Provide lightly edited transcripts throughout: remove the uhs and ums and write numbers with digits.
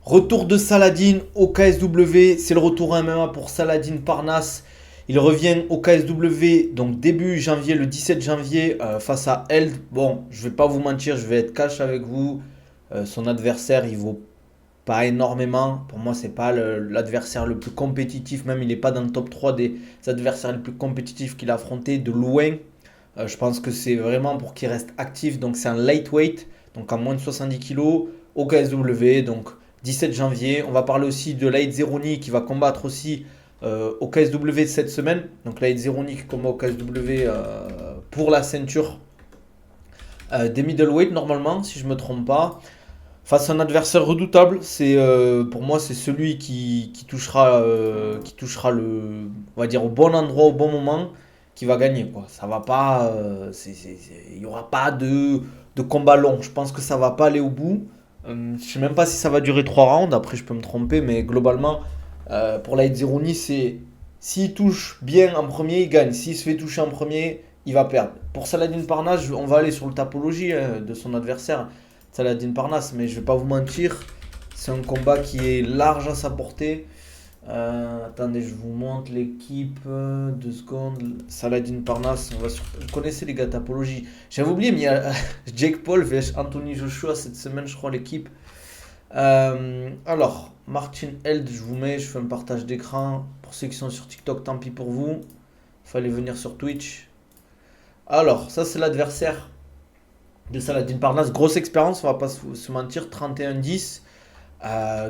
Retour de Saladin au KSW, c'est le retour à MMA pour Saladin Parnasse. Il revient au KSW donc début janvier, le 17 janvier face à Eld. Bon, je vais pas vous mentir, je vais être cash avec vous. Son adversaire, il vaut pas énormément. Pour moi, c'est pas l'adversaire le plus compétitif. Même, il n'est pas dans le top 3 des adversaires les plus compétitifs qu'il a affronté de loin. Je pense que c'est vraiment pour qu'il reste actif. Donc, c'est un lightweight, donc à moins de 70 kilos au KSW. Donc, 17 janvier. On va parler aussi de Laïd Zeroni qui va combattre aussi au KSW cette semaine. Donc, Laïd Zeroni qui combat au KSW pour la ceinture des middleweight normalement, si je me trompe pas. Face à un adversaire redoutable, c'est pour moi c'est celui qui touchera on va dire au bon endroit au bon moment, qui va gagner quoi. Ça va pas, il y aura pas de combat long. Je pense que ça va pas aller au bout. Je sais même pas si ça va durer 3 rounds. Après je peux me tromper, mais globalement pour Laïd Zeroni c'est s'il touche bien en premier, il gagne. S'il se fait toucher en premier, il va perdre. Pour Saladin Parnasse, on va aller sur le tapologie de son adversaire. Saladin Parnasse, mais je vais pas vous mentir, c'est un combat qui est large à sa portée. Attendez, je vous montre l'équipe. 2 secondes. Saladin Parnasse, vous connaissez les gars, Tapologie. J'avais oublié, mais il y a Jake Paul vs Anthony Joshua cette semaine, je crois, l'équipe. Alors, Martin Held, je fais un partage d'écran. Pour ceux qui sont sur TikTok, tant pis pour vous. Fallait venir sur Twitch. Alors, ça c'est l'adversaire de Saladin Parnasse. Grosse expérience, on va pas se mentir, 31-10.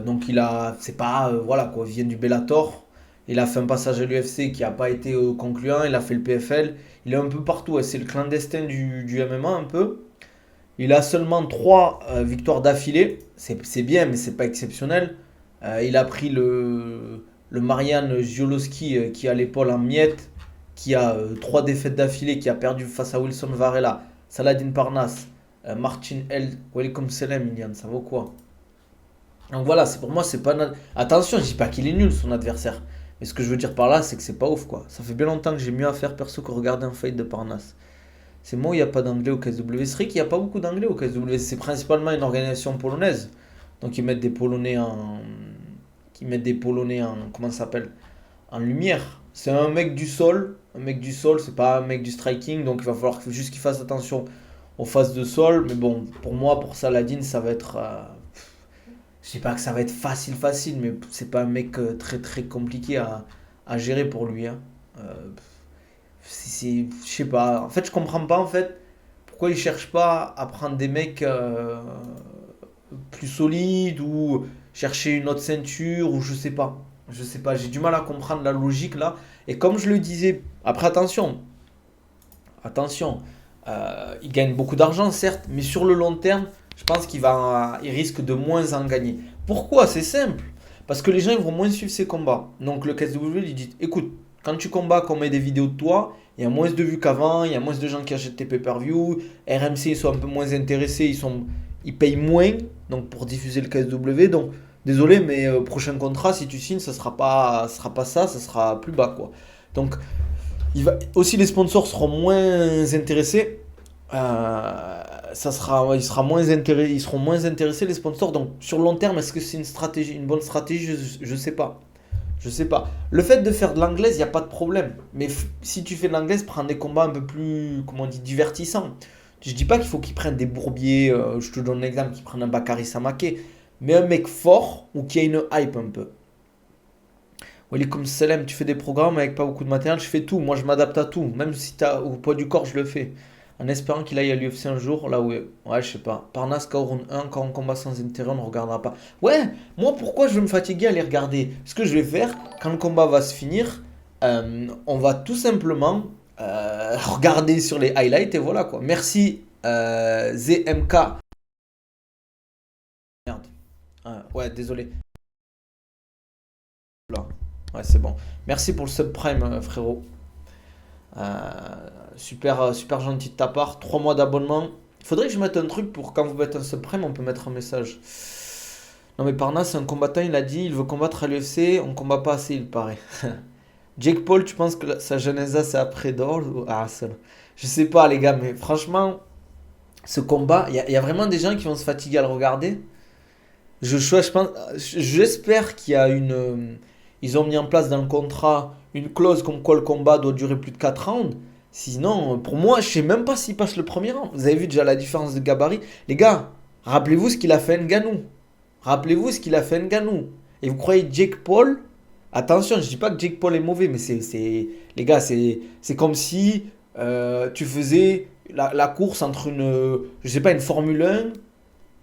Donc c'est pas, voilà quoi, il vient du Bellator. Il a fait un passage à l'UFC qui n'a pas été concluant. Il a fait le PFL. Il est un peu partout. C'est le clandestin du MMA un peu. Il a seulement 3 victoires d'affilée. C'est bien, mais c'est pas exceptionnel. Il a pris le Marian Ziolowski qui a l'épaule en miettes, qui a 3 défaites d'affilée, qui a perdu face à Wilson Varela, Saladin Parnasse, Martin Held, Welcome Selem, Ilian, ça vaut quoi? Donc voilà, pour moi, c'est pas. Attention, je dis pas qu'il est nul son adversaire. Mais ce que je veux dire par là, c'est que c'est pas ouf quoi. Ça fait bien longtemps que j'ai mieux à faire perso que regarder un fight de Parnasse. C'est moi où il n'y a pas d'anglais au KSW. C'est vrai qu'il n'y a pas beaucoup d'anglais au KSW. C'est principalement une organisation polonaise. Donc ils mettent des Polonais en. Comment ça s'appelle? En lumière. C'est un mec du sol. Un mec du sol, c'est pas un mec du striking. Donc il va falloir juste qu'il fasse attention aux phases de sol. Mais bon, pour moi, pour Saladin, ça va être. Je sais pas que ça va être facile, mais c'est pas un mec très très compliqué à gérer pour lui, hein. Euh, je sais pas. En fait, je comprends pas en fait pourquoi il cherche pas à prendre des mecs plus solides ou chercher une autre ceinture ou je sais pas. Je sais pas. J'ai du mal à comprendre la logique là. Et comme je le disais, après attention, il gagne beaucoup d'argent certes, mais sur le long terme, je pense il risque de moins en gagner. Pourquoi? C'est simple. Parce que les gens ils vont moins suivre ses combats. Donc le KSW il dit, écoute, quand tu combats, qu'on met des vidéos de toi, il y a moins de vues qu'avant, il y a moins de gens qui achètent tes pay-per-view, RMC ils sont un peu moins intéressés, ils payent moins donc pour diffuser le KSW. Donc désolé, mais prochain contrat, si tu signes, ça sera pas ça, ça sera plus bas quoi. Donc aussi les sponsors seront moins intéressés. Ils seront moins intéressés les sponsors. Donc sur le long terme, est-ce que c'est une bonne stratégie? Je sais pas. Je sais pas. Le fait de faire de l'anglaise, il n'y a pas de problème. Mais si tu fais de l'anglaise, prends des combats un peu plus, comment on dit, divertissants. Je dis pas qu'il faut qu'ils prennent des bourbiers. Je te donne un exemple, qu'ils prennent un Bakary Samake. Mais un mec fort ou qui a une hype un peu. Comme Salem, tu fais des programmes avec pas beaucoup de matériel, je fais tout. Moi, je m'adapte à tout. Même si t'as au poids du corps, je le fais. En espérant qu'il aille à l'UFC un jour, là où. Ouais, je sais pas. Parnasse, Kaorun 1, quand on combat sans intérêt, on ne regardera pas. Ouais, moi, pourquoi je vais me fatiguer à les regarder? Ce que je vais faire, quand le combat va se finir, on va tout simplement regarder sur les highlights et voilà quoi. Merci ZMK. Merde. Ouais, désolé. Là. Ouais, c'est bon. Merci pour le subprime, frérot. Super, super gentil de ta part. 3 mois d'abonnement. Il faudrait que je mette un truc pour quand vous mettez un subprime, on peut mettre un message. Non mais Parnasse, c'est un combattant, il a dit, il veut combattre à l'UFC, on combat pas assez, il paraît. Jake Paul, tu penses que sa genèse c'est après Dol ou... Ah, ça... Je sais pas les gars, mais franchement, ce combat, il y a vraiment des gens qui vont se fatiguer à le regarder. Je pense, j'espère qu'il y a ils ont mis en place dans le contrat une clause comme quoi le combat doit durer plus de 4 rounds. Sinon, pour moi, je sais même pas s'il passe le premier round. Vous avez vu déjà la différence de gabarit. Les gars, rappelez-vous ce qu'il a fait Ngannou. Rappelez-vous ce qu'il a fait Ngannou. Et vous croyez Jake Paul? Attention, je dis pas que Jake Paul est mauvais, mais les gars, c'est comme si tu faisais la course entre je sais pas, une Formule 1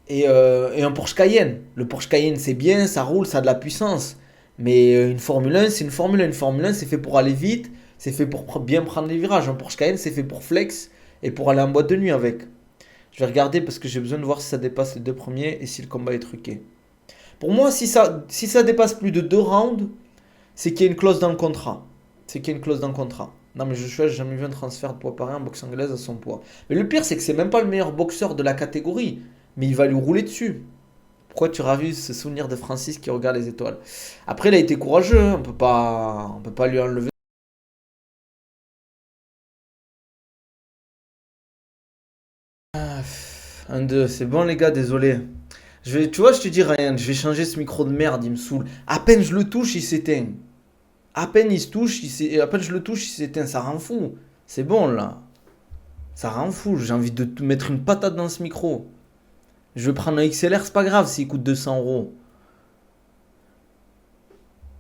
et un Porsche Cayenne. Le Porsche Cayenne, c'est bien, ça roule, ça a de la puissance. Mais une Formule 1, c'est une Formule 1. Une Formule 1, c'est fait pour aller vite, c'est fait pour bien prendre les virages. Un Porsche Cayenne, c'est fait pour flex et pour aller en boîte de nuit avec. Je vais regarder parce que j'ai besoin de voir si ça dépasse les deux premiers et si le combat est truqué. Pour moi, si ça dépasse plus de 2 rounds, c'est qu'il y a une clause dans le contrat. C'est qu'il y a une clause dans le contrat. Non, mais Joshua, j'ai jamais vu un transfert de poids pareil en boxe anglaise à son poids. Mais le pire, c'est que c'est même pas le meilleur boxeur de la catégorie. Mais il va lui rouler dessus. Pourquoi tu ravives ce souvenir de Francis qui regarde les étoiles? Après, il a été courageux, hein. On peut pas lui enlever. Un, deux, c'est bon les gars, désolé. Tu vois, je te dis rien, je vais changer ce micro de merde, il me saoule. À peine je le touche, il s'éteint. À peine il se touche, à peine je le touche, il s'éteint, ça rend fou. C'est bon là, ça rend fou, j'ai envie de te mettre une patate dans ce micro. Je vais prendre un XLR, c'est pas grave s'il coûte 200 euros.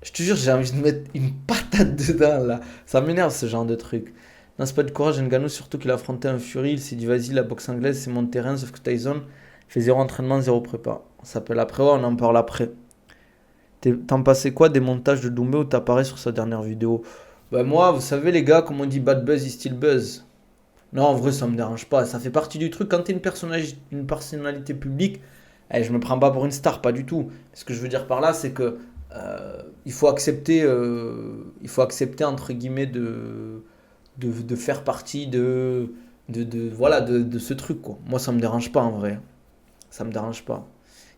Je te jure, j'ai envie de mettre une patate dedans là. Ça m'énerve ce genre de truc. Non, c'est pas du courage, Ngannou, surtout qu'il a affronté un Fury. Il s'est dit, vas-y, la boxe anglaise, c'est mon terrain. Sauf que Tyson fait zéro entraînement, zéro prépa. On s'appelle après, ouais, on en parle après. T'en passais quoi des montages de Doumbé où t'apparais sur sa dernière vidéo? Bah, moi, vous savez, les gars, comme on dit, bad buzz is still buzz. Non, en vrai, ça me dérange pas. Ça fait partie du truc. Quand t'es une personnalité publique, je me prends pas pour une star, pas du tout. Ce que je veux dire par là, c'est que il faut accepter entre guillemets de faire partie voilà, de ce truc, quoi. Moi, ça me dérange pas en vrai. Ça me dérange pas.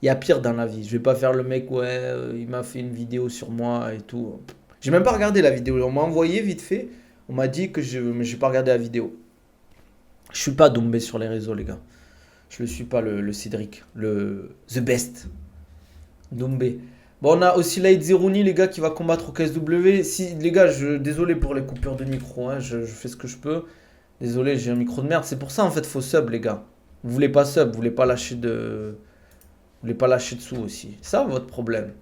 Il y a pire dans la vie. Je vais pas faire le mec, ouais, il m'a fait une vidéo sur moi et tout. J'ai même pas regardé la vidéo. On m'a envoyé vite fait. On m'a dit mais j'ai pas regardé la vidéo. Je suis pas Doumbé sur les réseaux, les gars. Je le suis pas, le Cédric. The best. Doumbé. Bon, on a aussi Laïd Zerouni, les gars, qui va combattre au KSW. Si, les gars, désolé pour les coupures de micro, hein, je fais ce que je peux. Désolé, j'ai un micro de merde. C'est pour ça, en fait, faut sub, les gars. Vous voulez pas sub, vous voulez pas lâcher vous voulez pas lâcher de sous aussi. C'est ça, votre problème.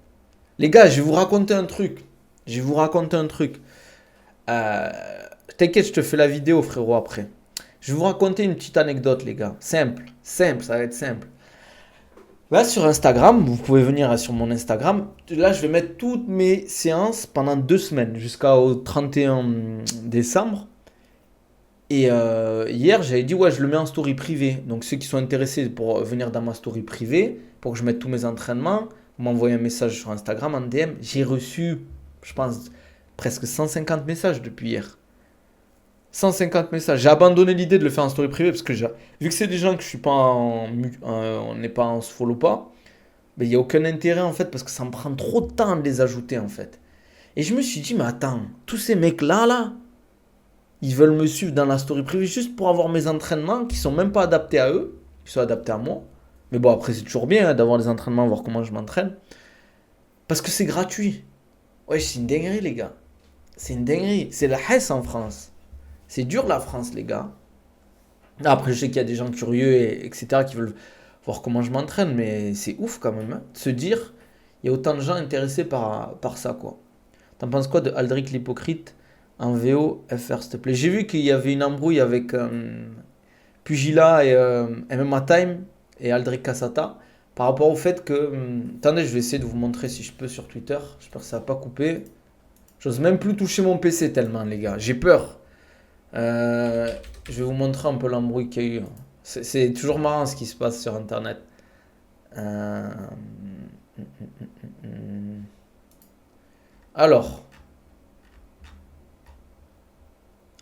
Les gars, je vais vous raconter un truc. Je vais vous raconter un truc. Euh, T'inquiète, je te fais la vidéo, frérot, après. Je vais vous raconter une petite anecdote, les gars. Simple, simple, ça va être simple. Là, sur Instagram, vous pouvez venir sur mon Instagram. Là, je vais mettre toutes mes séances pendant 2 semaines, jusqu'au 31 décembre. Et hier, j'avais dit, ouais, je le mets en story privée. Donc, ceux qui sont intéressés pour venir dans ma story privée, pour que je mette tous mes entraînements, vous m'envoyez un message sur Instagram en DM. J'ai reçu, je pense, presque 150 messages depuis hier. 150 messages. J'ai abandonné l'idée de le faire en story privée parce que vu que c'est des gens que je suis pas on n'est pas en se follow pas, mais il n'y a aucun intérêt en fait parce que ça me prend trop de temps de les ajouter en fait. Et je me suis dit, mais attends, tous ces mecs-là, ils veulent me suivre dans la story privée juste pour avoir mes entraînements qui sont même pas adaptés à eux, qui sont adaptés à moi. Mais bon, après, c'est toujours bien hein, d'avoir des entraînements, voir comment je m'entraîne. Parce que c'est gratuit. Ouais, c'est une dinguerie, les gars. C'est une dinguerie. C'est la Hesse en France. C'est dur la France, les gars. Après, je sais qu'il y a des gens curieux, etc., qui veulent voir comment je m'entraîne, mais c'est ouf quand même, hein, de se dire, il y a autant de gens intéressés par ça, quoi. T'en penses quoi de Aldric l'hypocrite en VO FR, s'il te plaît? J'ai vu qu'il y avait une embrouille avec Pugila et MMA Time et Aldric Cassata par rapport au fait que. Attendez, je vais essayer de vous montrer si je peux sur Twitter. J'espère que ça va pas couper. J'ose même plus toucher mon PC tellement, les gars. J'ai peur. Je vais vous montrer un peu l'embrouille qu'il y a eu. C'est toujours marrant ce qui se passe sur Internet. Euh, Alors,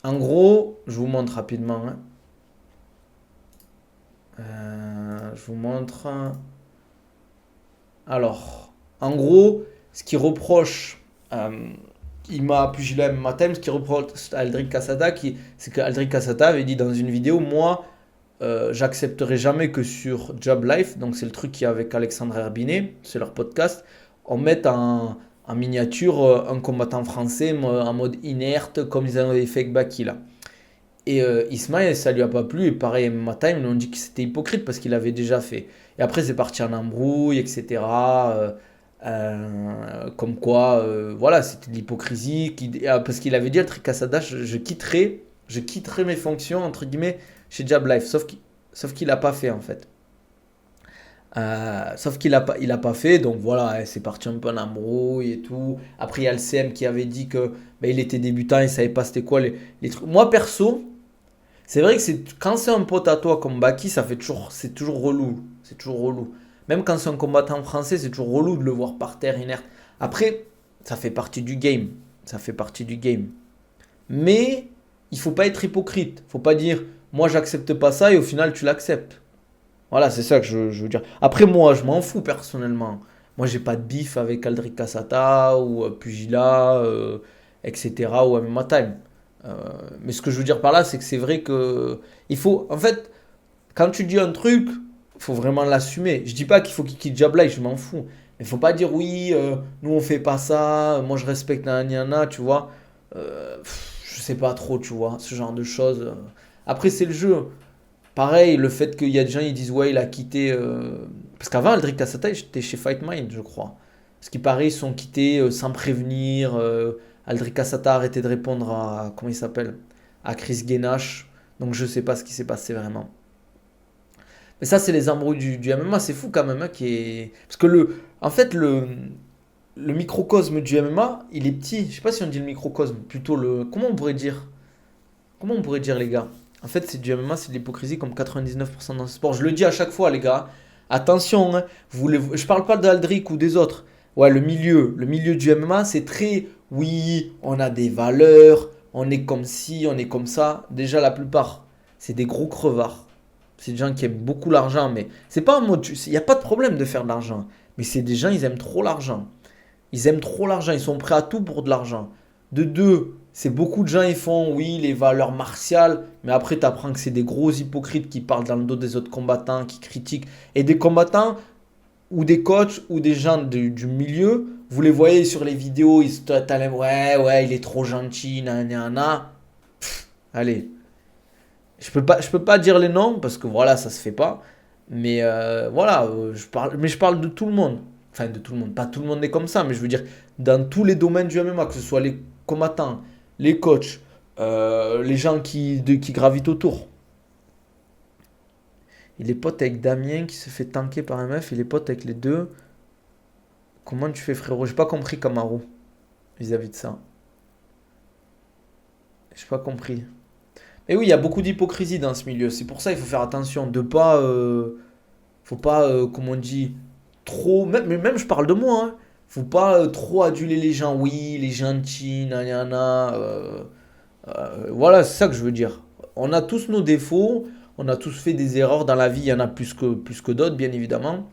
en gros, je vous montre rapidement, hein. Je vous montre. Alors, en gros, ce qui reproche. Il m'a pugilé MMA Time, ce qui reproche à Aldric Cassata, c'est qu'Aldric Cassata avait dit dans une vidéo, moi, j'accepterai jamais que sur Job Life, donc c'est le truc qu'il y a avec Alexandre Herbinet, c'est leur podcast, on mette en miniature un combattant français en mode inerte, comme ils avaient fait avec Baki là. Et Ismaël, ça lui a pas plu. Et pareil, MMA Time, ils lui ont dit que c'était hypocrite parce qu'il avait déjà fait. Et après, c'est parti en embrouille, etc. Comme quoi, voilà, c'était de l'hypocrisie. Parce qu'il avait dit à Tricasada, je quitterai mes fonctions, entre guillemets, chez Jab Life. Sauf qu'il n'a pas fait, en fait. Sauf il a pas fait, donc voilà, c'est parti un peu en embrouille et tout. Après, il y a le CM qui avait dit que il était débutant, il savait pas c'était quoi les trucs. Moi, perso, c'est vrai que quand c'est un pote à toi comme Baki, c'est toujours relou. C'est toujours relou. Même quand c'est un combattant français, c'est toujours relou de le voir par terre inerte. Après, ça fait partie du game. Ça fait partie du game. Mais il faut pas être hypocrite. Faut pas dire, moi j'accepte pas ça et au final tu l'acceptes. Voilà, c'est ça que je veux dire. Après, moi, je m'en fous personnellement. Moi, j'ai pas de bif avec Aldric Cassata ou Pugila, etc. ou MMA Time. Euh, mais ce que je veux dire par là, c'est que c'est vrai que il faut, en fait, quand tu dis un truc, il faut vraiment l'assumer. Je dis pas qu'il faut qu'il quitte Jabla, je m'en fous. Mais faut pas dire oui, nous on fait pas ça, moi je respecte Nana, tu vois. Je sais pas trop, tu vois, ce genre de choses. Après, c'est le jeu. Pareil, le fait qu'il y a des gens qui disent ouais, il a quitté. Parce qu'avant, Aldric Cassata, était chez Fight Mind, je crois. Ce qui paraît, ils sont quittés sans prévenir. Aldric Cassata a arrêté de répondre à. Comment il s'appelle? À Chris Gainache. Donc je sais pas ce qui s'est passé vraiment. Mais ça, c'est les embrouilles du MMA. C'est fou quand même. Hein, parce que en fait, le microcosme du MMA, il est petit. Je sais pas si on dit le microcosme. Plutôt le. Comment on pourrait dire, les gars? En fait, c'est du MMA, c'est de l'hypocrisie comme 99% dans ce sport. Je le dis à chaque fois, les gars. Attention, hein, je parle pas d'Aldric ou des autres. Ouais, le milieu du MMA, c'est très, oui, on a des valeurs, on est comme ci, on est comme ça. Déjà, la plupart, c'est des gros crevards. C'est des gens qui aiment beaucoup l'argent, mais c'est pas un mode, il n'y a pas de problème de faire de l'argent. Mais c'est des gens, ils aiment trop l'argent. Ils aiment trop l'argent, ils sont prêts à tout pour de l'argent. De deux, c'est beaucoup de gens, ils font, oui, les valeurs martiales, mais après, tu apprends que c'est des gros hypocrites qui parlent dans le dos des autres combattants, qui critiquent. Et des combattants, ou des coachs, ou des gens du milieu, vous les voyez sur les vidéos, t'as ouais, ouais, il est trop gentil, nanana. Allez, je peux pas dire les noms, parce que voilà, ça se fait pas. Mais voilà, je parle de tout le monde. Enfin, de tout le monde. Pas tout le monde est comme ça, mais je veux dire, dans tous les domaines du MMA, que ce soit les combattants, les coachs, les gens qui gravitent autour. Il est pote avec Damien qui se fait tanker par un meuf, il est pote avec les deux. Comment tu fais, frérot? J'ai pas compris Kamaru vis-à-vis de ça. J'ai pas compris. Mais oui, il y a beaucoup d'hypocrisie dans ce milieu. C'est pour ça qu'il faut faire attention de pas. Faut pas, comme on dit, trop. Mais même je parle de moi. Hein. Faut pas trop aduler les gens. Oui, les gentils, nanana. Voilà, c'est ça que je veux dire. On a tous nos défauts. On a tous fait des erreurs dans la vie. Il y en a plus que d'autres, bien évidemment.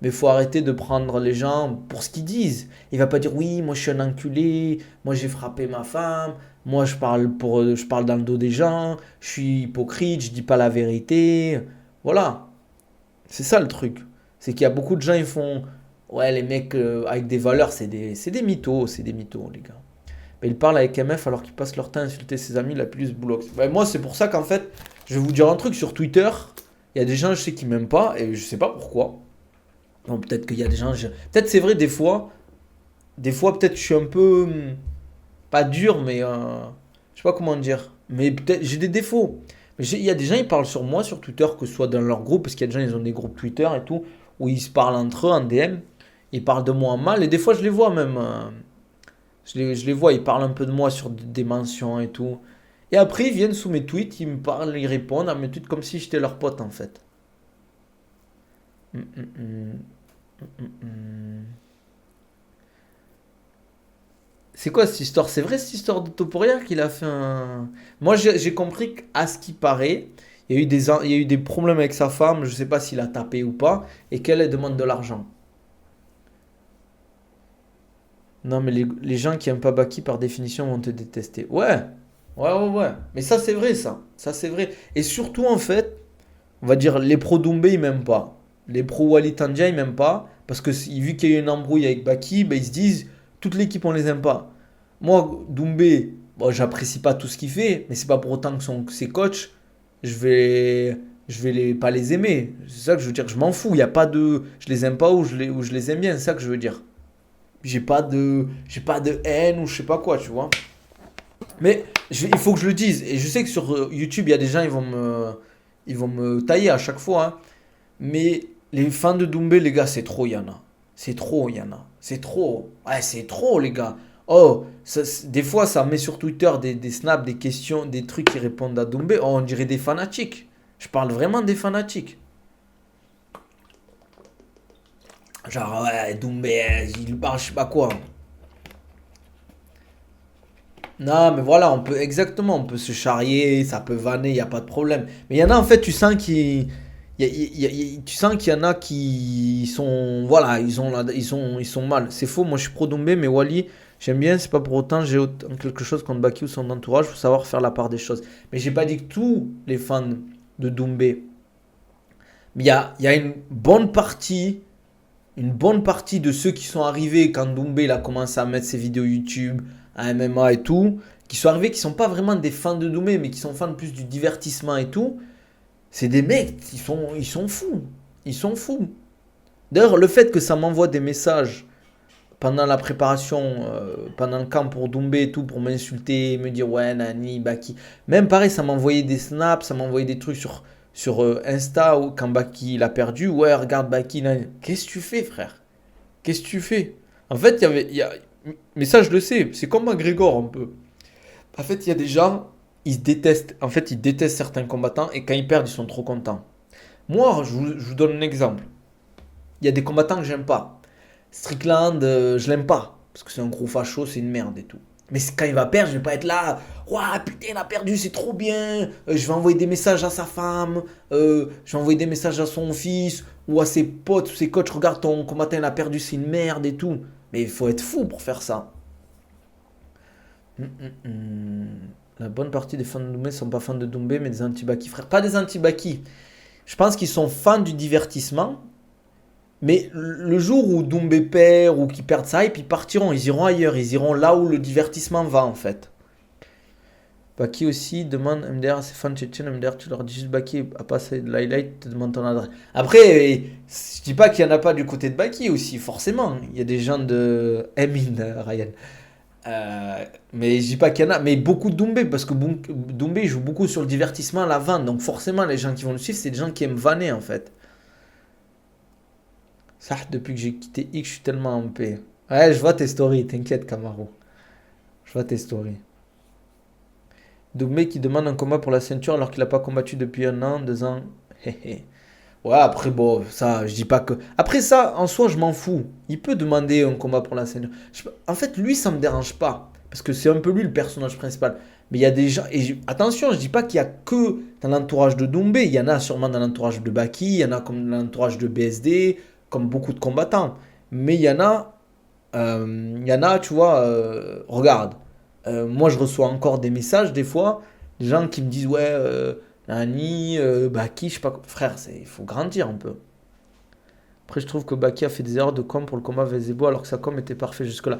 Mais il faut arrêter de prendre les gens pour ce qu'ils disent. Il va pas dire oui, moi je suis un enculé, moi j'ai frappé ma femme, moi je parle dans le dos des gens, je suis hypocrite, je dis pas la vérité. Voilà, c'est ça le truc. C'est qu'il y a beaucoup de gens ils font ouais les mecs avec des valeurs, c'est des mythos les gars. Mais ils parlent avec MF alors qu'ils passent leur temps à insulter ses amis la plus boulot. Ben, moi c'est pour ça qu'en fait, je vais vous dire un truc sur Twitter, il y a des gens je sais qui m'aiment pas et je sais pas pourquoi. Bon, peut-être qu'il y a des gens. Peut-être c'est vrai, des fois peut-être je suis un peu. Pas dur, mais. Je sais pas comment dire. Mais peut-être j'ai des défauts. Mais il y a des gens, ils parlent sur moi sur Twitter, que ce soit dans leur groupe, parce qu'il y a des gens, ils ont des groupes Twitter et tout, où ils se parlent entre eux en DM. Ils parlent de moi en mal, et des fois je les vois même. Je les vois, ils parlent un peu de moi sur des mentions et tout. Et après, ils viennent sous mes tweets, ils me parlent, ils répondent à mes tweets comme si j'étais leur pote en fait. Hum, hum, hum. C'est quoi cette histoire? C'est vrai cette histoire de Topuria qu'il a fait un. Moi j'ai compris qu'à ce qui paraît, il y a eu des problèmes avec sa femme, je sais pas s'il a tapé ou pas, et qu'elle elle demande de l'argent. Non mais les gens qui aiment pas Baki par définition vont te détester. Ouais, ouais, ouais, ouais. Mais ça c'est vrai ça. Ça c'est vrai. Et surtout en fait, On va dire les pros Doumbé, ils m'aiment pas. Les pros Wally Tandia, ils m'aiment pas. Parce que vu qu'il y a eu une embrouille avec Baki, ben, ils se disent toute l'équipe, on les aime pas. Moi, Doumbé, bon, j'apprécie pas tout ce qu'il fait, mais c'est pas pour autant que ses coachs, je vais, pas les aimer. C'est ça que je veux dire. Je m'en fous. Il y a pas de, je les aime pas ou je les aime bien. C'est ça que je veux dire. J'ai pas de haine ou je sais pas quoi, tu vois. Mais il faut que je le dise. Et je sais que sur YouTube, il y a des gens, ils vont me tailler à chaque fois, hein. Mais les fans de Doumbé, les gars, c'est trop, il y en a. C'est trop, il y en a. C'est trop. Ouais, c'est trop, les gars. Oh, des fois, ça met sur Twitter des snaps, des questions, des trucs qui répondent à Doumbé. Oh, on dirait des fanatiques. Je parle vraiment des fanatiques. Genre, ouais, Doumbé, il parle, je sais pas quoi. Non, mais voilà, exactement, on peut se charrier, ça peut vanner, il n'y a pas de problème. Mais il y en a, en fait, tu sens tu sens qu'il y en a qui sont, voilà, ils sont mal. C'est faux, moi je suis pro Doumbé, mais Wally, j'aime bien, c'est pas pour autant, j'ai quelque chose contre Baki ou son entourage, faut savoir faire la part des choses. Mais j'ai pas dit que tous les fans de Doumbé, mais il y a une bonne partie de ceux qui sont arrivés quand Doumbé il a commencé à mettre ses vidéos YouTube, à MMA et tout, qui sont arrivés, qui sont pas vraiment des fans de Doumbé, mais qui sont fans plus du divertissement et tout, c'est des mecs, ils sont fous. Ils sont fous. D'ailleurs, le fait que ça m'envoie des messages pendant la préparation, pendant le camp pour Doumbé et tout, pour m'insulter, me dire ouais, Nani, Baki. Même pareil, ça m'envoyait des snaps, ça m'envoyait des trucs sur Insta où, quand Baki il a perdu. Ouais, regarde Baki, Nani. Qu'est-ce que tu fais, frère? Qu'est-ce que tu fais? En fait, mais ça, je le sais, c'est comme McGregor un peu. En fait, il y a des gens, ils se détestent. En fait, ils détestent certains combattants et quand ils perdent, ils sont trop contents. Moi, je vous donne un exemple. Il y a des combattants que j'aime pas. Strickland, je l'aime pas. Parce que c'est un gros facho, c'est une merde et tout. Mais quand il va perdre, je vais pas être là. Ouah, putain, il a perdu, c'est trop bien. Je vais envoyer des messages à sa femme. Je vais envoyer des messages à son fils. Ou à ses potes, ou ses coachs. Regarde, ton combattant, il a perdu, c'est une merde et tout. Mais il faut être fou pour faire ça. Hum, hum, hum. La bonne partie des fans de Doumbé ne sont pas fans de Doumbé, mais des anti-Baki, frère. Pas des anti-Baki. Je pense qu'ils sont fans du divertissement. Mais le jour où Doumbé perd ou qu'ils perdent ça, et puis ils partiront, ils iront ailleurs, ils iront là où le divertissement va en fait. Baki aussi demande MDR à ses fans tchétchènes, MDR tu leur dis juste Baki a passé de l'highlight, te demande ton adresse. Après, je dis pas qu'il y en a pas du côté de Baki aussi, forcément. Il y a des gens de Emin, Ryan. Mais je dis pas qu'il y en a, mais beaucoup de Doumbé, parce que Doumbé joue beaucoup sur le divertissement, la vente, donc forcément les gens qui vont le suivre, c'est des gens qui aiment vanner en fait. Ça, depuis que j'ai quitté X, je suis tellement en paix. Ouais, je vois tes stories, t'inquiète, Camaro. Je vois tes stories. Doumbé qui demande un combat pour la ceinture alors qu'il n'a pas combattu depuis un an, 2 ans. Ouais, après, bon, ça, je dis pas que. Après, ça, en soi, je m'en fous. Il peut demander un combat pour la ceinture. En fait, lui, ça me dérange pas. Parce que c'est un peu lui le personnage principal. Mais il y a des gens. Attention, je dis pas qu'il y a que dans l'entourage de Doumbé. Il y en a sûrement dans l'entourage de Baki. Il y en a comme dans l'entourage de BSD. Comme beaucoup de combattants. Mais il y en a, tu vois, regarde. Moi, je reçois encore des messages, des fois, des gens qui me disent, ouais, Nani, Baki, je sais pas quoi. Frère, il faut grandir un peu. Après, je trouve que Baki a fait des erreurs de com pour le combat Vezebo alors que sa com était parfait jusque-là.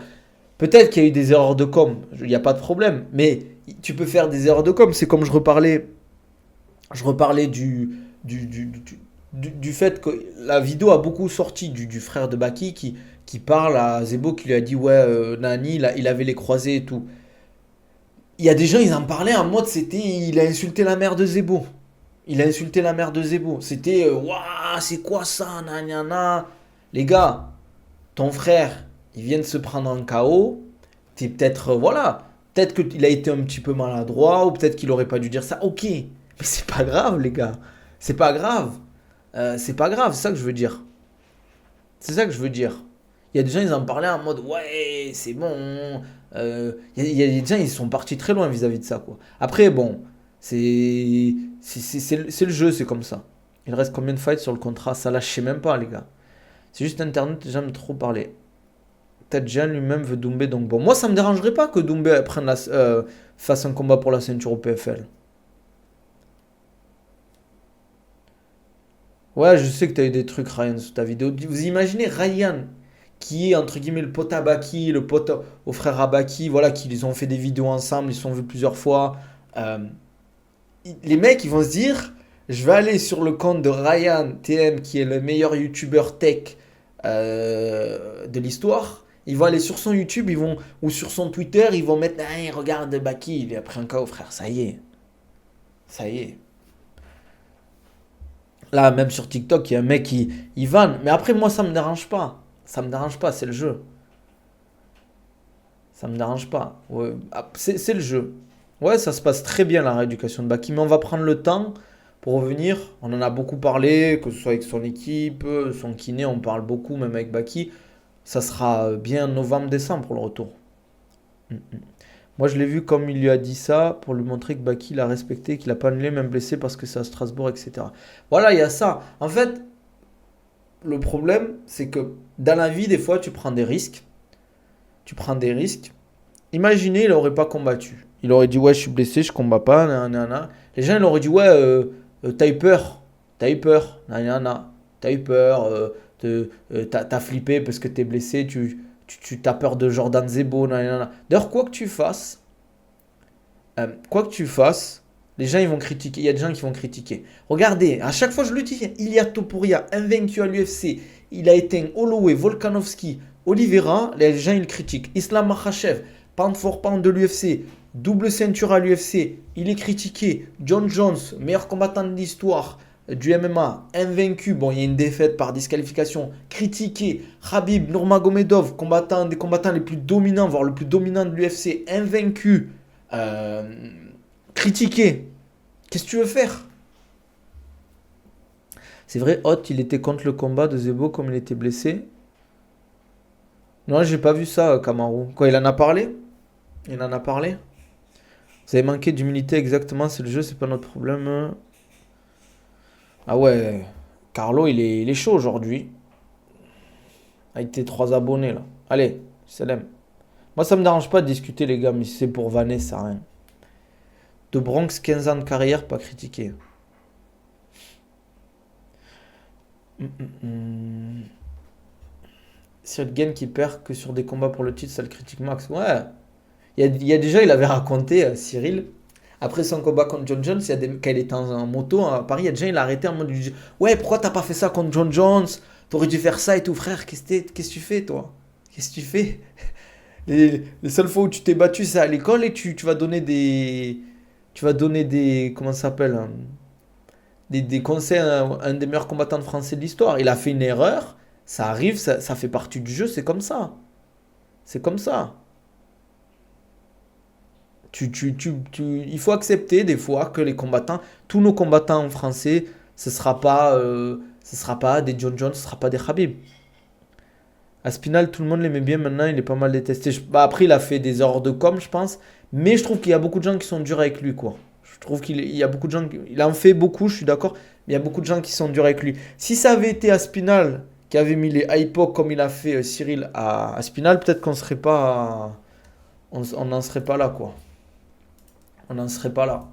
Peut-être qu'il y a eu des erreurs de com, il n'y a pas de problème. Mais tu peux faire des erreurs de com. C'est comme je reparlais du fait que la vidéo a beaucoup sorti du frère de Baki qui parle à Zebo qui lui a dit ouais Nani il avait les croisés et tout. Il y a des gens ils en parlaient en mode c'était il a insulté la mère de Zebo. Il a insulté la mère de Zebo. C'était waouh c'est quoi ça nanana. Les gars, ton frère il vient de se prendre en KO. T'es peut-être voilà peut-être qu'il a été un petit peu maladroit ou peut-être qu'il aurait pas dû dire ça. Ok, mais c'est pas grave les gars. C'est pas grave. C'est pas grave, c'est ça que je veux dire. C'est ça que je veux dire. Il y a des gens, ils en parlaient en mode ouais, c'est bon. Il y a des gens, ils sont partis très loin vis-à-vis de ça, quoi. Après, bon, c'est le jeu, c'est comme ça. Il reste combien de fights sur le contrat? Ça lâche même pas, les gars. C'est juste Internet, j'aime trop parler. Tadjan lui-même veut Doumbé, donc bon. Moi, ça me dérangerait pas que Doumbé fasse un combat pour la ceinture au PFL. Ouais, je sais que tu as eu des trucs, Ryan, sous ta vidéo. Vous imaginez Ryan, qui est entre guillemets le pote à Baki, le pote au frère à Baki, voilà, qui ils ont fait des vidéos ensemble, ils se sont vus plusieurs fois. Euh, les mecs, ils vont se dire, je vais aller sur le compte de Ryan TM, qui est le meilleur YouTuber tech de l'histoire. Ils vont aller sur son YouTube, ou sur son Twitter, ils vont mettre, ah, regarde Baki, il a pris un KO, frère, ça y est, ça y est. Là, même sur TikTok, il y a un mec qui il vanne. Mais après, moi, ça me dérange pas. Ça me dérange pas, c'est le jeu. Ça me dérange pas. Ouais, c'est le jeu. Ouais, ça se passe très bien la rééducation de Baki, mais on va prendre le temps pour revenir. On en a beaucoup parlé, que ce soit avec son équipe, son kiné, on parle beaucoup, même avec Baki. Ça sera bien novembre-décembre pour le retour. Mm, mm. Moi, je l'ai vu comme il lui a dit ça pour lui montrer que Baki l'a respecté, qu'il a pas annulé, même blessé parce que c'est à Strasbourg, etc. Voilà, il y a ça. En fait, le problème, c'est que dans la vie, des fois, tu prends des risques. Tu prends des risques. Imaginez, il n'aurait pas combattu. Il aurait dit, ouais, je suis blessé, je combats pas, nanana. Les gens, ils auraient dit, ouais, t'as eu peur. T'as eu peur, nanana. T'as eu peur, t'as flippé parce que t'es blessé, tu t'as peur de Jordan Zebo, nanana. D'ailleurs, quoi que tu fasses, les gens ils vont critiquer. Il y a des gens qui vont critiquer. Regardez, à chaque fois je le dis, Ilia Topuria, invaincu à l'UFC, il a éteint Holloway, Volkanovski, Oliveira, les gens ils critiquent. Islam Makhachev, pound for pound de l'UFC, double ceinture à l'UFC, il est critiqué. John Jones, meilleur combattant de l'histoire du MMA, invaincu, bon il y a une défaite par disqualification, critiqué. Khabib Nurmagomedov, des combattants les plus dominants, voire le plus dominant de l'UFC, invaincu. Euh, Critiquer. Qu'est-ce que tu veux faire? C'est vrai, Hot, il était contre le combat de Zebo comme il était blessé. Non, j'ai pas vu ça, Kamaru. Quoi, il en a parlé? Il en a parlé? Vous avez manqué d'humilité, exactement, c'est le jeu, c'est pas notre problème. Ah ouais, Carlo, il est chaud aujourd'hui. Avec tes 3 abonnés, là. Allez, salam. Moi, ça me dérange pas de discuter, les gars, mais si c'est pour vanner, ça rien. De Bronx, 15 ans de carrière, pas critiqué. Cyril Gain qui perd que sur des combats pour le titre, ça le critique Max. Ouais. Il y a déjà, il avait raconté, Cyril, après son combat contre John Jones, quand il était en moto à Paris, il y a des gens, il a arrêté en mode, ouais, pourquoi t'as pas fait ça contre John Jones? T'aurais dû faire ça et tout, frère. Qu'est-ce que tu fais, toi? Qu'est-ce que tu fais? Les seules fois où tu t'es battu, c'est à l'école et tu vas donner des. Tu vas donner des. Comment ça s'appelle, hein, des conseils à un des meilleurs combattants de français de l'histoire. Il a fait une erreur, ça arrive, ça fait partie du jeu, c'est comme ça. C'est comme ça. Il faut accepter des fois que les combattants, tous nos combattants français, ce sera pas des John Jones, ce sera pas des Khabib. Aspinal, tout le monde l'aimait bien, maintenant il est pas mal détesté. Bah, après, il a fait des erreurs de com, je pense, mais je trouve qu'il y a beaucoup de gens qui sont durs avec lui, quoi. Je trouve qu'il y a beaucoup de gens, il en fait beaucoup, je suis d'accord, mais il y a beaucoup de gens qui sont durs avec lui. Si ça avait été Aspinal qui avait mis les hypos comme il a fait Cyril à Aspinal, peut-être qu'on serait pas, on n'en serait pas là, quoi. On n'en serait pas là.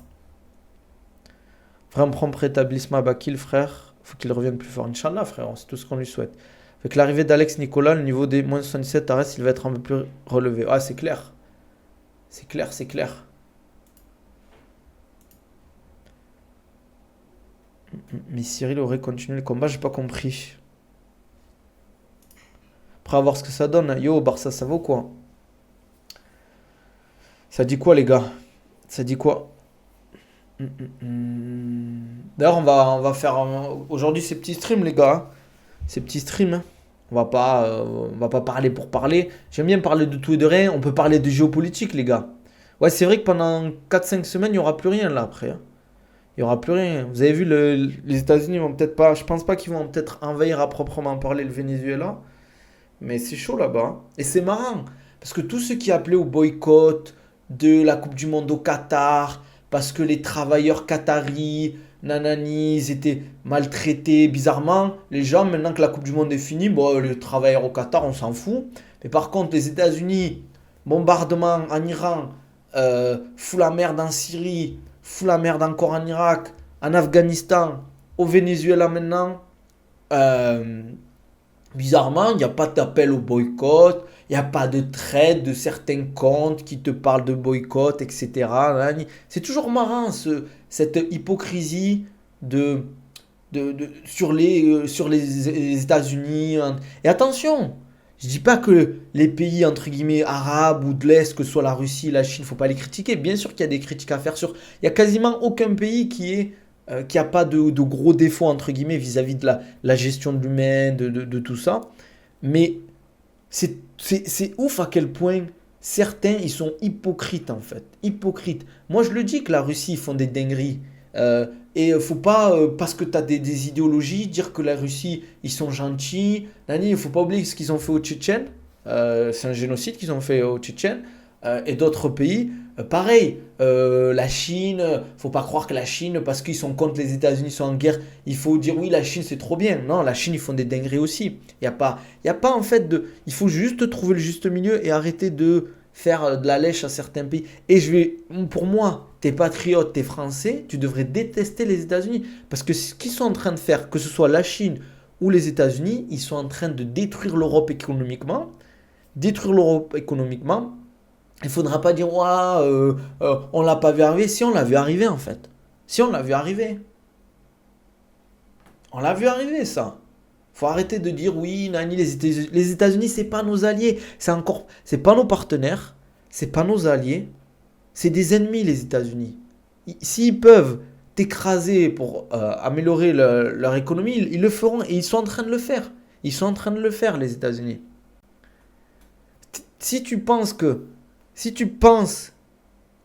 Vraiment prompt rétablissement à Bakil, frère. Faut qu'il revienne plus fort. Inch'Allah, frère, c'est tout ce qu'on lui souhaite. Avec l'arrivée d'Alex Nicolas, le niveau des moins 77 Arès, il va être un peu plus relevé. Ah, c'est clair. C'est clair, c'est clair. Mais Cyril aurait continué le combat, j'ai pas compris. Après, à voir ce que ça donne. Yo, Barça, ça vaut quoi? Ça dit quoi, les gars? Ça dit quoi? D'ailleurs, on va faire aujourd'hui ces petits streams, les gars. Ces petits streams, hein. On va pas parler pour parler. J'aime bien parler de tout et de rien. On peut parler de géopolitique, les gars. Ouais, c'est vrai que pendant 4-5 semaines, il n'y aura plus rien là après, hein. Il n'y aura plus rien. Vous avez vu, les États-Unis vont peut-être pas. Je pense pas qu'ils vont peut-être envahir à proprement parler le Venezuela. Mais c'est chaud là-bas, hein. Et c'est marrant. Parce que tous ceux qui appelaient au boycott de la Coupe du Monde au Qatar, parce que les travailleurs qataris, nanani, ils étaient maltraités bizarrement, les gens, maintenant que la Coupe du Monde est finie, bon, les travailleurs au Qatar, on s'en fout. Mais par contre, les États-Unis, bombardement en Iran, fout la merde en Syrie, fout la merde encore en Irak, en Afghanistan, au Venezuela maintenant. Euh, Bizarrement, il n'y a pas d'appel au boycott, il n'y a pas de trade de certains comptes qui te parlent de boycott, etc. C'est toujours marrant cette hypocrisie de, sur les États-Unis, hein. Et attention, je dis pas que les pays entre guillemets arabes ou de l'Est, que ce soit la Russie, la Chine, faut pas les critiquer. Bien sûr qu'il y a des critiques à faire sur. Il y a quasiment aucun pays qui a pas de gros défauts entre guillemets vis-à-vis de la gestion de l'humain, de tout ça. Mais c'est ouf à quel point certains ils sont hypocrites en fait. Hypocrites. Moi je le dis que la Russie ils font des dingueries. Et faut pas, parce que tu as des idéologies, dire que la Russie ils sont gentils. Nani, il faut pas oublier ce qu'ils ont fait aux Tchétchènes. C'est un génocide qu'ils ont fait aux Tchétchènes. Et d'autres pays. Pareil, la Chine, faut pas croire que la Chine, parce qu'ils sont contre les États-Unis, sont en guerre, il faut dire oui, la Chine c'est trop bien. Non, la Chine ils font des dingueries aussi. Il y a pas en fait de. Il faut juste trouver le juste milieu et arrêter de faire de la lèche à certains pays. Et pour moi, t'es patriote, t'es français, tu devrais détester les États-Unis. Parce que ce qu'ils sont en train de faire, que ce soit la Chine ou les États-Unis, ils sont en train de détruire l'Europe économiquement. Détruire l'Europe économiquement, il faudra pas dire ouah, on l'a pas vu arriver. Si on l'a vu arriver en fait. Si on l'a vu arriver. On l'a vu arriver ça. Faut arrêter de dire oui, nani, les États-Unis c'est pas nos alliés, c'est pas nos partenaires, c'est pas nos alliés, c'est des ennemis les États-Unis. S'ils peuvent t'écraser pour améliorer leur économie, ils le feront et ils sont en train de le faire. Ils sont en train de le faire les États-Unis. Si tu penses que Si tu penses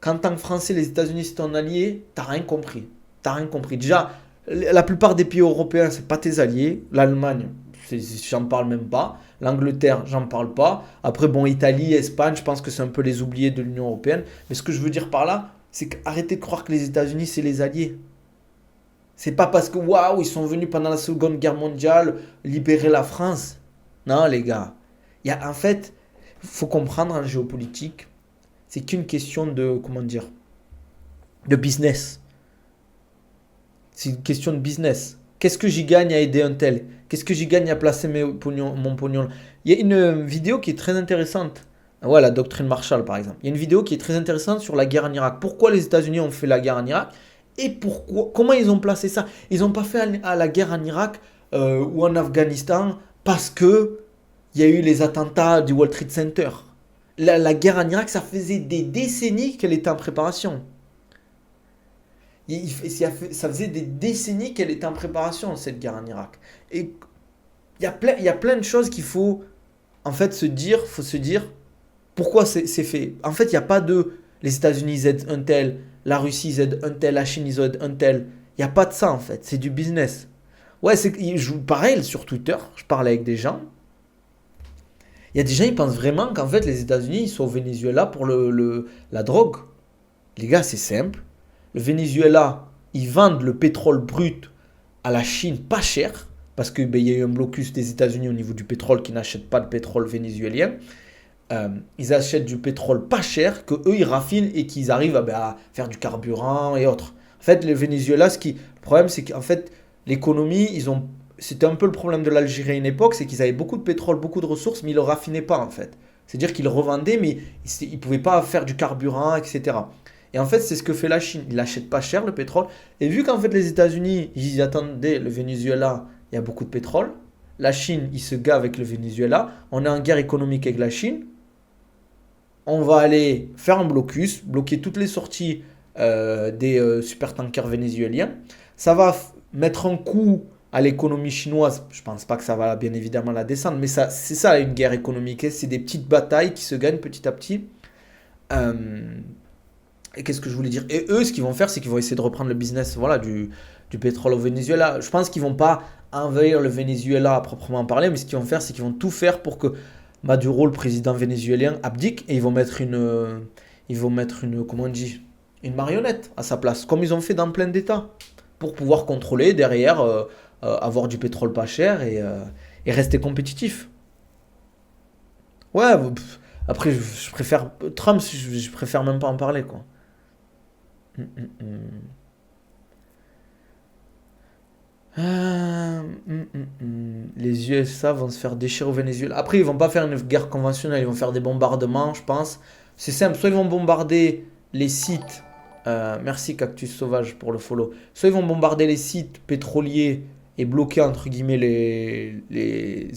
qu'en tant que Français, les États-Unis c'est ton allié, t'as rien compris. T'as rien compris. Déjà, la plupart des pays européens, c'est pas tes alliés. L'Allemagne, j'en parle même pas. L'Angleterre, j'en parle pas. Après, bon, Italie, Espagne, je pense que c'est un peu les oubliés de l'Union européenne. Mais ce que je veux dire par là, c'est qu'arrêtez de croire que les États-Unis, c'est les alliés. C'est pas parce que, waouh, ils sont venus pendant la Seconde Guerre mondiale libérer la France. Non, les gars. En fait, il faut comprendre en géopolitique, c'est qu'une question de, comment dire, de business. C'est une question de business. Qu'est-ce que j'y gagne à aider un tel? Qu'est-ce que j'y gagne à placer mon pognon? Il y a une vidéo qui est très intéressante. Ouais, la doctrine Marshall, par exemple. Il y a une vidéo qui est très intéressante sur la guerre en Irak. Pourquoi les États-Unis ont fait la guerre en Irak? Et comment ils ont placé ça? Ils n'ont pas fait à la guerre en Irak ou en Afghanistan parce que il y a eu les attentats du World Trade Center. La guerre en Irak, ça faisait des décennies qu'elle était en préparation. Ça faisait des décennies qu'elle était en préparation, cette guerre en Irak. Et il y a plein de choses qu'il faut en fait faut se dire pourquoi c'est fait. En fait, il n'y a pas de les États-Unis aident un tel, la Russie aide un tel, la Chine aide un tel. Il n'y a pas de ça en fait, c'est du business. Ouais, pareil sur Twitter, je parlais avec des gens. Il y a des gens qui pensent vraiment qu'en fait les États-Unis ils sont au Venezuela pour la drogue. Les gars, c'est simple. Le Venezuela, ils vendent le pétrole brut à la Chine pas cher, parce qu'il y a eu un blocus des États-Unis au niveau du pétrole qui n'achètent pas de pétrole vénézuélien. Ils achètent du pétrole pas cher, que eux ils raffinent et qu'ils arrivent à faire du carburant et autres. En fait, le Venezuela, le problème c'est qu'en fait, l'économie, c'était un peu le problème de l'Algérie à une époque, c'est qu'ils avaient beaucoup de pétrole, beaucoup de ressources, mais ils ne le raffinaient pas en fait. C'est-à-dire qu'ils le revendaient, mais ils ne pouvaient pas faire du carburant, etc. Et en fait, c'est ce que fait la Chine. Ils n'achètent pas cher le pétrole. Et vu qu'en fait, les États-Unis, ils attendaient le Venezuela, il y a beaucoup de pétrole. La Chine, ils se gavent avec le Venezuela. On est en guerre économique avec la Chine. On va aller faire un blocus, bloquer toutes les sorties des supertankers vénézuéliens. Ça va mettre un coup à l'économie chinoise. Je pense pas que ça va bien évidemment la descendre, mais c'est ça une guerre économique. C'est des petites batailles qui se gagnent petit à petit. Et qu'est-ce que je voulais dire? Et eux, ce qu'ils vont faire, c'est qu'ils vont essayer de reprendre le business, voilà, du pétrole au Venezuela. Je pense qu'ils vont pas envahir le Venezuela à proprement parler, mais ce qu'ils vont faire, c'est qu'ils vont tout faire pour que Maduro, le président vénézuélien, abdique et ils vont mettre une, comment on dit, une marionnette à sa place, comme ils ont fait dans plein d'États, pour pouvoir contrôler derrière, avoir du pétrole pas cher et rester compétitif. Ouais, après, je préfère Trump, je préfère même pas en parler, quoi. Hum, hum, hum. Les USA vont se faire déchirer au Venezuela. Après, ils vont pas faire une guerre conventionnelle, ils vont faire des bombardements, je pense. C'est simple, soit ils vont bombarder les sites. Merci Cactus Sauvage pour le follow. Soit ils vont bombarder les sites pétroliers et bloquer entre guillemets les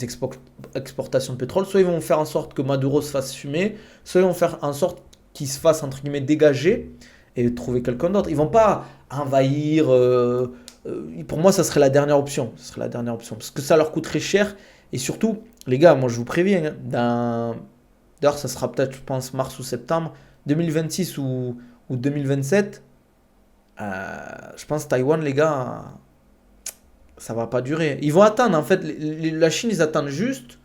exportations de pétrole, soit ils vont faire en sorte que Maduro se fasse fumer, soit ils vont faire en sorte qu'il se fasse entre guillemets dégager et trouver quelqu'un d'autre. Ils vont pas envahir. Pour moi, ça serait la dernière option. Ce serait la dernière option. Parce que ça leur coûterait cher. Et surtout, les gars, moi je vous préviens, hein, d'ailleurs, ça sera peut-être, je pense, mars ou septembre, 2026 ou 2027, je pense Taïwan, les gars, ça va pas durer. Ils vont attendre, en fait, la Chine, ils attendent juste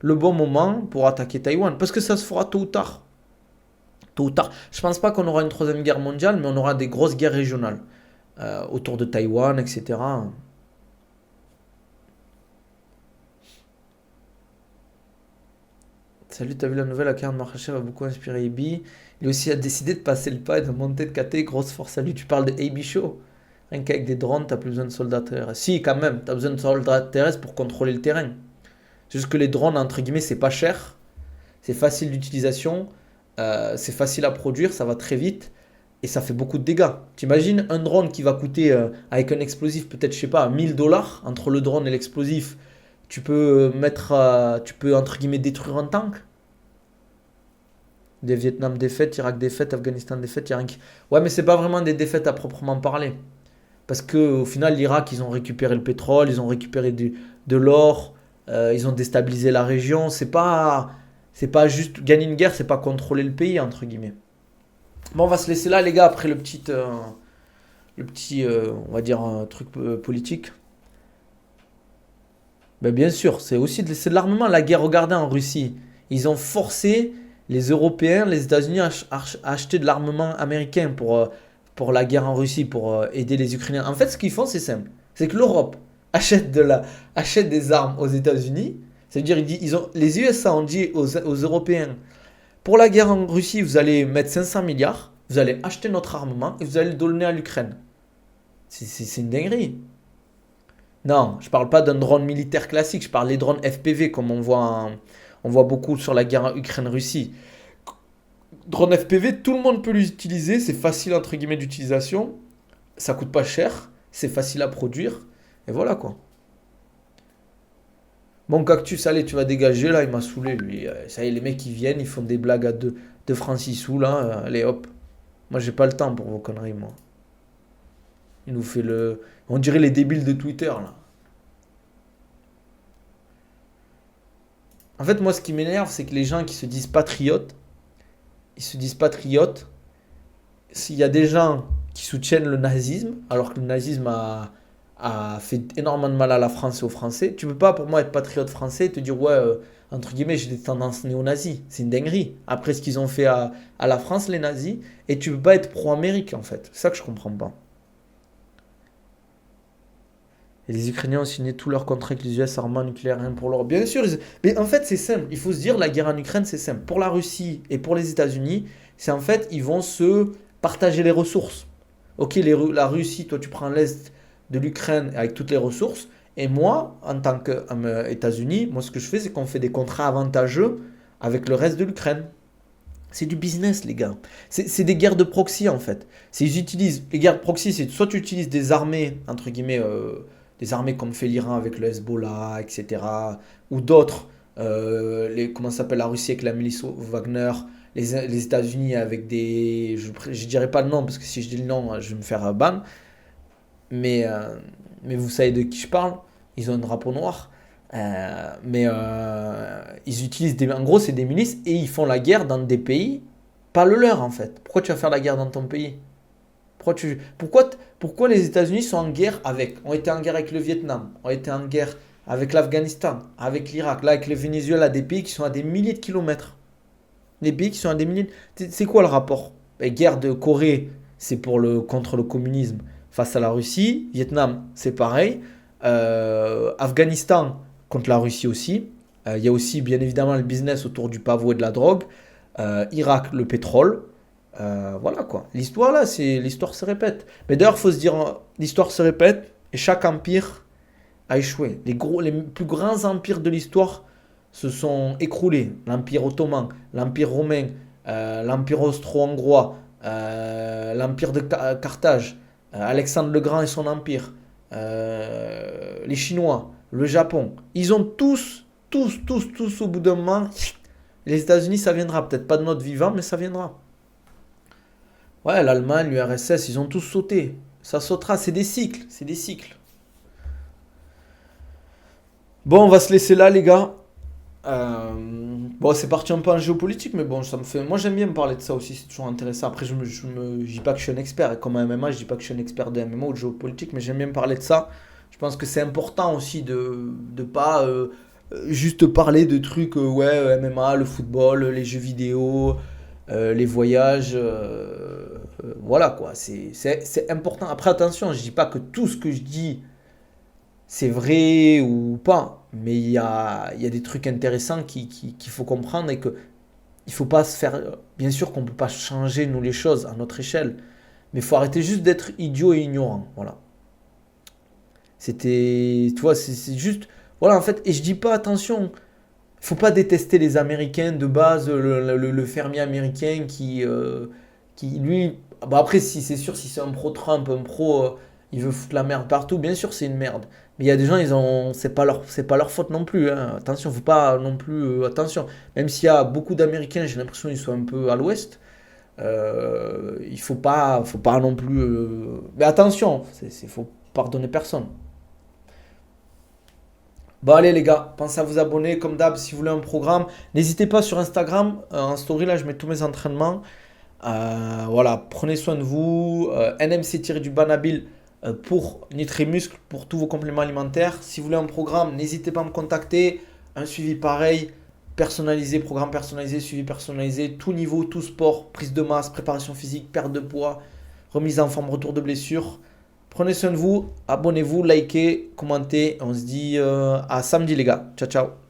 le bon moment pour attaquer Taïwan. Parce que ça se fera tôt ou tard. Tôt ou tard. Je pense pas qu'on aura une troisième guerre mondiale, mais on aura des grosses guerres régionales. Autour de Taïwan, etc. Salut, t'as vu la nouvelle? Akern Marrachev a beaucoup inspiré AB. Il aussi a décidé de passer le pas et de monter de KT. Grosse force. Salut, tu parles de AB Show. Rien qu'avec des drones, t'as plus besoin de soldats terrestres. Si, quand même, t'as besoin de soldats terrestres pour contrôler le terrain. C'est juste que les drones, entre guillemets, c'est pas cher. C'est facile d'utilisation. C'est facile à produire. Ça va très vite. Et ça fait beaucoup de dégâts. T'imagines un drone qui va coûter, avec un explosif, peut-être, je sais pas, 1000 $ entre le drone et l'explosif. Tu peux tu peux, entre guillemets, détruire un tank. Des Vietnam défaites, Irak défaites, Afghanistan défaites, Irak. Ouais, mais c'est pas vraiment des défaites à proprement parler. Parce que au final, l'Irak, ils ont récupéré le pétrole, ils ont récupéré de l'or, ils ont déstabilisé la région. C'est pas juste gagner une guerre, c'est pas contrôler le pays, entre guillemets. Bon, on va se laisser là, les gars, après on va dire, truc politique. Ben, bien sûr, c'est de l'armement. La guerre, regardez en Russie. Ils ont forcé les Européens, les États-Unis à acheter de l'armement américain pour la guerre en Russie, pour aider les Ukrainiens. En fait, ce qu'ils font, c'est simple. C'est que l'Europe achète des armes aux États-Unis. C'est-à-dire, les USA ont dit aux Européens, pour la guerre en Russie, vous allez mettre 500 milliards, vous allez acheter notre armement et vous allez le donner à l'Ukraine. C'est une dinguerie. Non, je parle pas d'un drone militaire classique, je parle des drones FPV comme on voit beaucoup sur la guerre Ukraine-Russie. Drone FPV, tout le monde peut l'utiliser, c'est facile entre guillemets d'utilisation, ça coûte pas cher, c'est facile à produire, et voilà quoi. Mon cactus, allez, tu vas dégager là, il m'a saoulé lui. Ça y est, les mecs ils viennent, ils font des blagues de Francisou là, allez hop. Moi j'ai pas le temps pour vos conneries, moi. Il nous fait le. On dirait les débiles de Twitter là. En fait, moi, ce qui m'énerve, c'est que les gens qui se disent patriotes, ils se disent patriotes. S'il y a des gens qui soutiennent le nazisme, alors que le nazisme a fait énormément de mal à la France et aux Français, tu peux pas, pour moi, être patriote français et te dire, ouais, entre guillemets, j'ai des tendances néo-nazis. C'est une dinguerie. Après ce qu'ils ont fait à la France, les nazis, et tu peux pas être pro-Amérique, en fait. C'est ça que je comprends pas. Et les Ukrainiens ont signé tous leurs contrats avec les US, armement nucléaire, rien pour l'Europe. Bien sûr, mais en fait, c'est simple. Il faut se dire, la guerre en Ukraine, c'est simple. Pour la Russie et pour les États-Unis, c'est en fait, ils vont se partager les ressources. Ok, la Russie, toi, tu prends l'Est de l'Ukraine avec toutes les ressources. Et moi, en tant qu'États-Unis, moi, ce que je fais, c'est qu'on fait des contrats avantageux avec le reste de l'Ukraine. C'est du business, les gars. C'est des guerres de proxy, en fait. Ils utilisent, les guerres de proxy, c'est soit tu utilises des armées, entre guillemets, des armées comme fait l'Iran avec le Hezbollah, etc. Ou d'autres, comment ça s'appelle la Russie avec la milice Wagner, les États-Unis avec des. Je dirais pas le nom, parce que si je dis le nom, je vais me faire ban. Mais, mais vous savez de qui je parle. Ils ont un drapeau noir. Ils utilisent en gros, c'est des milices et ils font la guerre dans des pays, pas le leur en fait. Pourquoi tu vas faire la guerre dans ton pays? Pourquoi les États-Unis sont en guerre ont été en guerre avec le Vietnam, ont été en guerre avec l'Afghanistan, avec l'Irak, là avec le Venezuela, des pays qui sont à des milliers de kilomètres. Des pays qui sont à des milliers. C'est quoi le rapport? Guerre de Corée, c'est contre le communisme face à la Russie. Vietnam, c'est pareil. Afghanistan contre la Russie aussi. Il y a aussi bien évidemment le business autour du pavot et de la drogue. Irak, le pétrole. Voilà quoi. L'histoire là, l'histoire se répète. Mais d'ailleurs, il faut se dire, l'histoire se répète et chaque empire a échoué. Les plus grands empires de l'histoire se sont écroulés. L'Empire ottoman, l'Empire romain, l'Empire austro-hongrois, l'Empire de Carthage, Alexandre le Grand et son empire, les Chinois, le Japon. Ils ont tous, au bout d'un moment, les États-Unis, ça viendra. Peut-être pas de notre vivant, mais ça viendra. Ouais, l'Allemagne, l'URSS, ils ont tous sauté. Ça sautera, c'est des cycles, c'est des cycles. Bon, on va se laisser là, les gars. Bon, c'est parti un peu en géopolitique, mais bon, ça me fait. Moi, j'aime bien me parler de ça aussi, c'est toujours intéressant. Après, je dis pas que je suis un expert, comme un MMA, je dis pas que je suis un expert de MMA ou de géopolitique, mais j'aime bien me parler de ça. Je pense que c'est important aussi de pas juste parler de trucs, ouais, MMA, le football, les jeux vidéo, les voyages. Voilà quoi, c'est important. Après, attention, je dis pas que tout ce que je dis c'est vrai ou pas, mais il y a des trucs intéressants qu'il faut comprendre et que il faut pas se faire. Bien sûr qu'on peut pas changer nous les choses à notre échelle, mais il faut arrêter juste d'être idiot et ignorant. Voilà. Tu vois, c'est juste. Voilà, en fait, et je dis pas, attention, faut pas détester les Américains de base, le fermier américain qui lui. Bah après, si c'est sûr, si c'est un pro-Trump, un pro, il veut foutre la merde partout, bien sûr, c'est une merde. Mais il y a des gens, c'est pas leur faute non plus, hein. Attention, faut pas non plus, attention. Même s'il y a beaucoup d'Américains, j'ai l'impression qu'ils sont un peu à l'ouest. Il faut pas non plus. Mais attention, faut pardonner personne. Bon allez les gars, pensez à vous abonner comme d'hab si vous voulez un programme. N'hésitez pas sur Instagram, en story là je mets tous mes entraînements. Voilà, prenez soin de vous. NMC-du-Banabil pour Nutri-Muscle, pour tous vos compléments alimentaires. Si vous voulez un programme, n'hésitez pas à me contacter. Un suivi pareil, personnalisé, programme personnalisé, suivi personnalisé, tout niveau, tout sport, prise de masse, préparation physique, perte de poids, remise en forme, retour de blessure. Prenez soin de vous, abonnez-vous, likez, commentez. On se dit à samedi les gars. Ciao ciao.